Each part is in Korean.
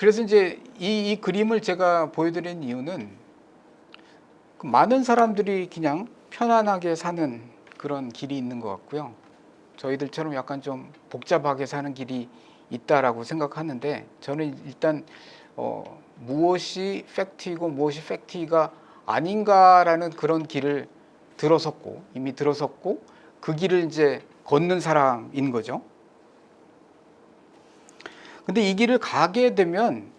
그래서 이제 이 그림을 제가 보여드린 이유는 많은 사람들이 그냥 편안하게 사는 그런 길이 있는 것 같고요. 저희들처럼 약간 좀 복잡하게 사는 길이 있다라고 생각하는데, 저는 일단 무엇이 팩트이고 무엇이 팩트가 아닌가라는 그런 길을 이미 들어섰고 그 길을 이제 걷는 사람인 거죠. 근데 이 길을 가게 되면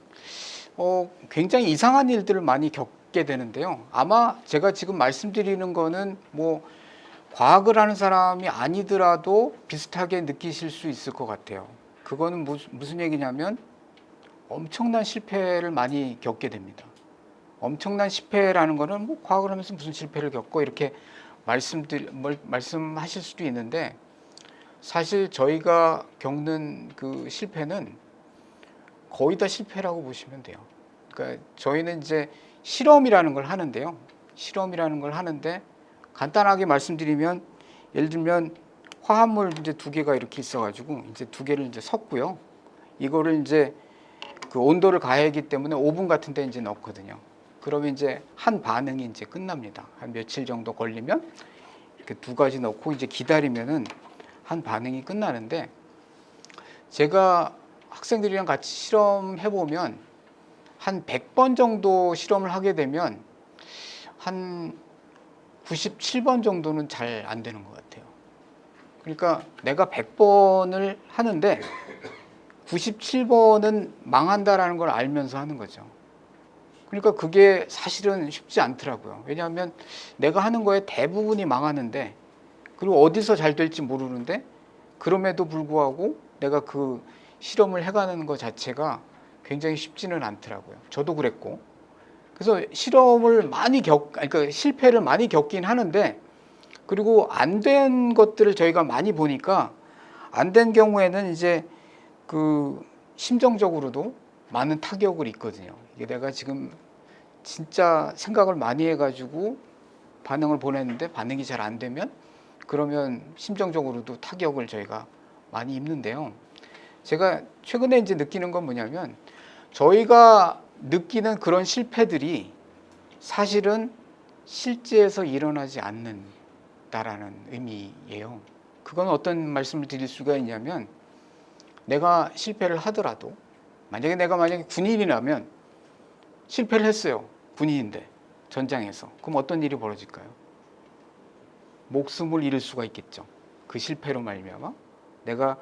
굉장히 이상한 일들을 많이 겪게 되는데요. 아마 제가 지금 말씀드리는 거는 뭐 과학을 하는 사람이 아니더라도 비슷하게 느끼실 수 있을 것 같아요. 그거는 무슨 얘기냐면 엄청난 실패를 많이 겪게 됩니다. 엄청난 실패라는 거는 뭐 과학을 하면서 무슨 실패를 겪고 이렇게 말씀하실 수도 있는데, 사실 저희가 겪는 그 실패는 거의 다 실패라고 보시면 돼요. 그러니까 저희는 이제 실험이라는 걸 하는데요. 실험이라는 걸 하는데 간단하게 말씀드리면, 예를 들면 화합물 이제 두 개가 이렇게 있어가지고 이제 두 개를 이제 섞고요. 이거를 이제 그 온도를 가해야하기 때문에 오븐 같은 데 이제 넣거든요. 그러면 이제 한 반응이 이제 끝납니다. 한 며칠 정도 걸리면 이렇게 두 가지 넣고 이제 기다리면은 한 반응이 끝나는데, 제가 학생들이랑 같이 실험해 보면 한 100번 정도 실험을 하게 되면 한 97번 정도는 잘 안 되는 것 같아요. 그러니까 내가 100번을 하는데 97번은 망한다라는 걸 알면서 하는 거죠. 그러니까 그게 사실은 쉽지 않더라고요. 왜냐하면 내가 하는 거에 대부분이 망하는데, 그리고 어디서 잘 될지 모르는데, 그럼에도 불구하고 내가 그 실험을 해가는 것 자체가 굉장히 쉽지는 않더라고요. 저도 그랬고. 그래서 그러니까 실패를 많이 겪긴 하는데, 그리고 안 된 것들을 저희가 많이 보니까 안 된 경우에는 이제 그 심정적으로도 많은 타격을 입거든요. 이게 내가 지금 진짜 생각을 많이 해가지고 반응을 보냈는데 반응이 잘 안 되면, 그러면 심정적으로도 타격을 저희가 많이 입는데요. 제가 최근에 이제 느끼는 건 뭐냐면, 저희가 느끼는 그런 실패들이 사실은 실제에서 일어나지 않는다라는 의미예요. 그건 어떤 말씀을 드릴 수가 있냐면, 내가 실패를 하더라도 만약에 군인이라면 실패를 했어요. 군인인데 전장에서. 그럼 어떤 일이 벌어질까요? 목숨을 잃을 수가 있겠죠. 그 실패로 말미암아 내가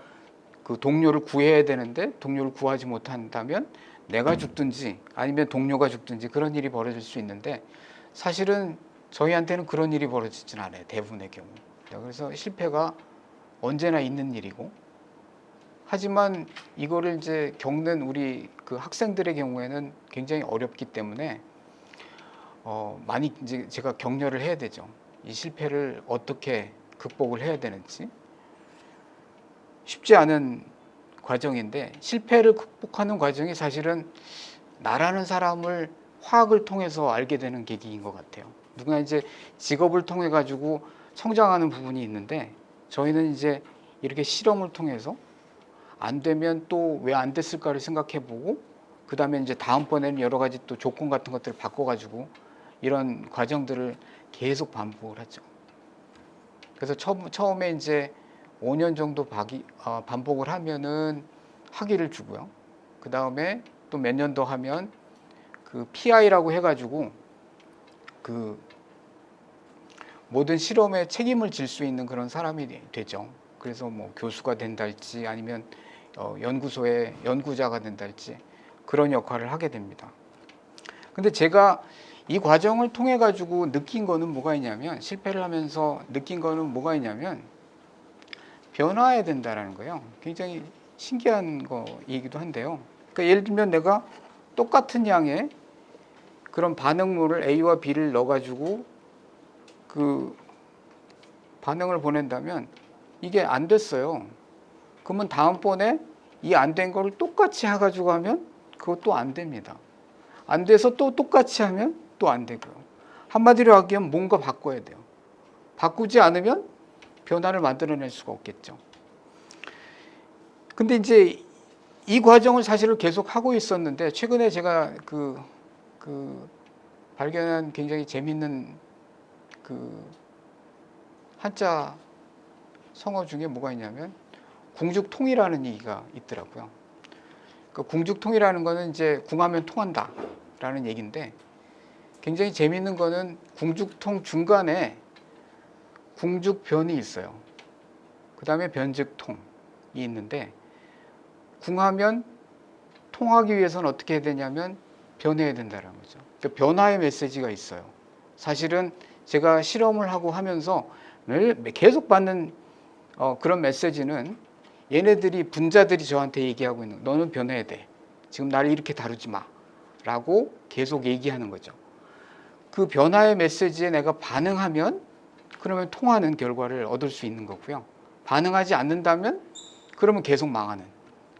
그 동료를 구해야 되는데 동료를 구하지 못한다면 내가 죽든지 아니면 동료가 죽든지 그런 일이 벌어질 수 있는데, 사실은 저희한테는 그런 일이 벌어지진 않아요. 대부분의 경우. 그래서 실패가 언제나 있는 일이고, 하지만 이거를 이제 겪는 우리 그 학생들의 경우에는 굉장히 어렵기 때문에 많이 이제 제가 격려를 해야 되죠. 이 실패를 어떻게 극복을 해야 되는지. 쉽지 않은 과정인데, 실패를 극복하는 과정이 사실은 나라는 사람을 화학을 통해서 알게 되는 계기인 것 같아요. 누구나 이제 직업을 통해 가지고 성장하는 부분이 있는데, 저희는 이제 이렇게 실험을 통해서 안 되면 또 왜 안 됐을까를 생각해 보고, 그 다음에 이제 다음번에는 여러 가지 또 조건 같은 것들을 바꿔 가지고 이런 과정들을 계속 반복을 하죠. 그래서 처음에 이제 5년 정도 반복을 하면은 학위를 주고요. 그 다음에 또 몇 년 더 하면 그 PI라고 해가지고 그 모든 실험에 책임을 질 수 있는 그런 사람이 되죠. 그래서 뭐 교수가 된달지 아니면 연구소의 연구자가 된달지 그런 역할을 하게 됩니다. 근데 제가 이 과정을 통해 가지고 느낀 거는 뭐가 있냐면, 실패를 하면서 느낀 거는 뭐가 있냐면, 변화해야 된다라는 거예요. 굉장히 신기한 거이기도 한데요. 그러니까 예를 들면 내가 똑같은 양의 그런 반응물을 A와 B를 넣어가지고 그 반응을 보낸다면 이게 안 됐어요. 그러면 다음번에 이 안 된 거를 똑같이 해가지고 하면 그것도 안 됩니다. 안 돼서 또 똑같이 하면 또 안 되고요. 한마디로 하기엔 뭔가 바꿔야 돼요. 바꾸지 않으면 변화를 만들어낼 수가 없겠죠. 근데 이제 이 과정을 사실은 계속 하고 있었는데 최근에 제가 발견한 굉장히 재밌는 그 한자 성어 중에 뭐가 있냐면 궁죽통이라는 얘기가 있더라고요. 그 궁죽통이라는 거는 이제 궁하면 통한다라는 얘기인데 굉장히 재밌는 거는 궁죽통 중간에 궁죽변이 있어요. 그 다음에 변즉통이 있는데 궁하면 통하기 위해서는 어떻게 해야 되냐면 변해야 된다는 거죠. 그러니까 변화의 메시지가 있어요. 사실은 제가 실험을 하고 하면서 계속 받는 그런 메시지는 얘네들이 분자들이 저한테 얘기하고 있는 너는 변해야 돼. 지금 나를 이렇게 다루지 마. 라고 계속 얘기하는 거죠. 그 변화의 메시지에 내가 반응하면 그러면 통하는 결과를 얻을 수 있는 거고요. 반응하지 않는다면 그러면 계속 망하는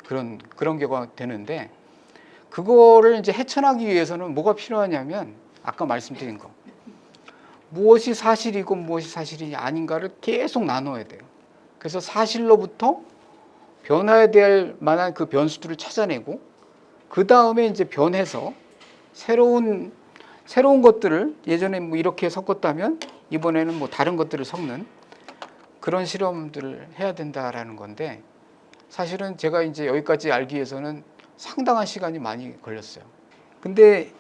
그런 경우가 되는데 그거를 이제 헤쳐나기 위해서는 뭐가 필요하냐면 아까 말씀드린 거 무엇이 사실이고 무엇이 사실이 아닌가를 계속 나눠야 돼요. 그래서 사실로부터 변화에 대할 만한 그 변수들을 찾아내고 그 다음에 이제 변해서 새로운 것들을 예전에 뭐 이렇게 섞었다면 이번에는 뭐 다른 것들을 섞는 그런 실험들을 해야 된다라는 건데 사실은 제가 이제 여기까지 알기 위해서는 상당한 시간이 많이 걸렸어요. 근데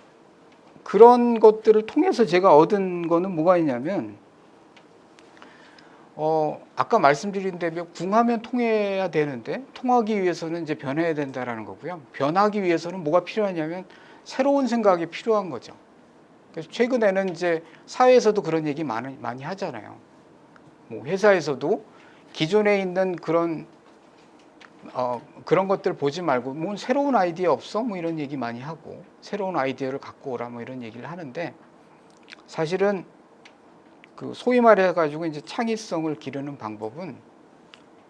그런 것들을 통해서 제가 얻은 거는 뭐가 있냐면 아까 말씀드린 대로 궁하면 통해야 되는데 통하기 위해서는 이제 변해야 된다라는 거고요. 변하기 위해서는 뭐가 필요하냐면 새로운 생각이 필요한 거죠. 그래서 최근에는 이제 사회에서도 그런 얘기 많이 하잖아요. 뭐 회사에서도 기존에 있는 그런 것들 보지 말고 뭐 새로운 아이디어 없어? 뭐 이런 얘기 많이 하고 새로운 아이디어를 갖고 오라 뭐 이런 얘기를 하는데 사실은 그 소위 말해 가지고 이제 창의성을 기르는 방법은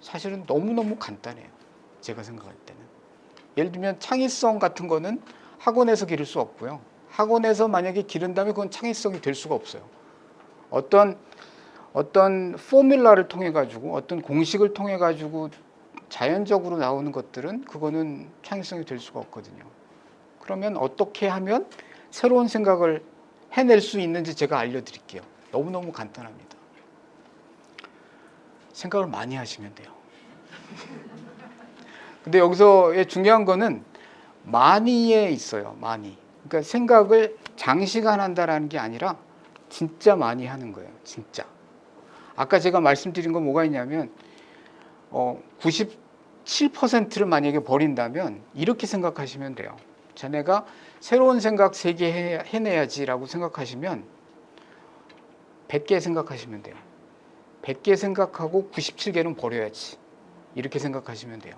사실은 너무너무 간단해요. 제가 생각할 때는. 예를 들면 창의성 같은 거는 학원에서 기를 수 없고요. 학원에서 만약에 기른다면 그건 창의성이 될 수가 없어요. 어떤 포뮬라를 통해 가지고 어떤 공식을 통해 가지고 자연적으로 나오는 것들은 그거는 창의성이 될 수가 없거든요. 그러면 어떻게 하면 새로운 생각을 해낼 수 있는지 제가 알려드릴게요. 너무너무 간단합니다. 생각을 많이 하시면 돼요. 근데 여기서 중요한 거는 많이에 있어요. 많이. 그러니까 생각을 장시간 한다라는 게 아니라 진짜 많이 하는 거예요. 진짜. 아까 제가 말씀드린 건 뭐가 있냐면 97%를 만약에 버린다면 이렇게 생각하시면 돼요. 자네가 새로운 생각 3개 해내야지라고 생각하시면 100개 생각하시면 돼요. 100개 생각하고 97개는 버려야지. 이렇게 생각하시면 돼요.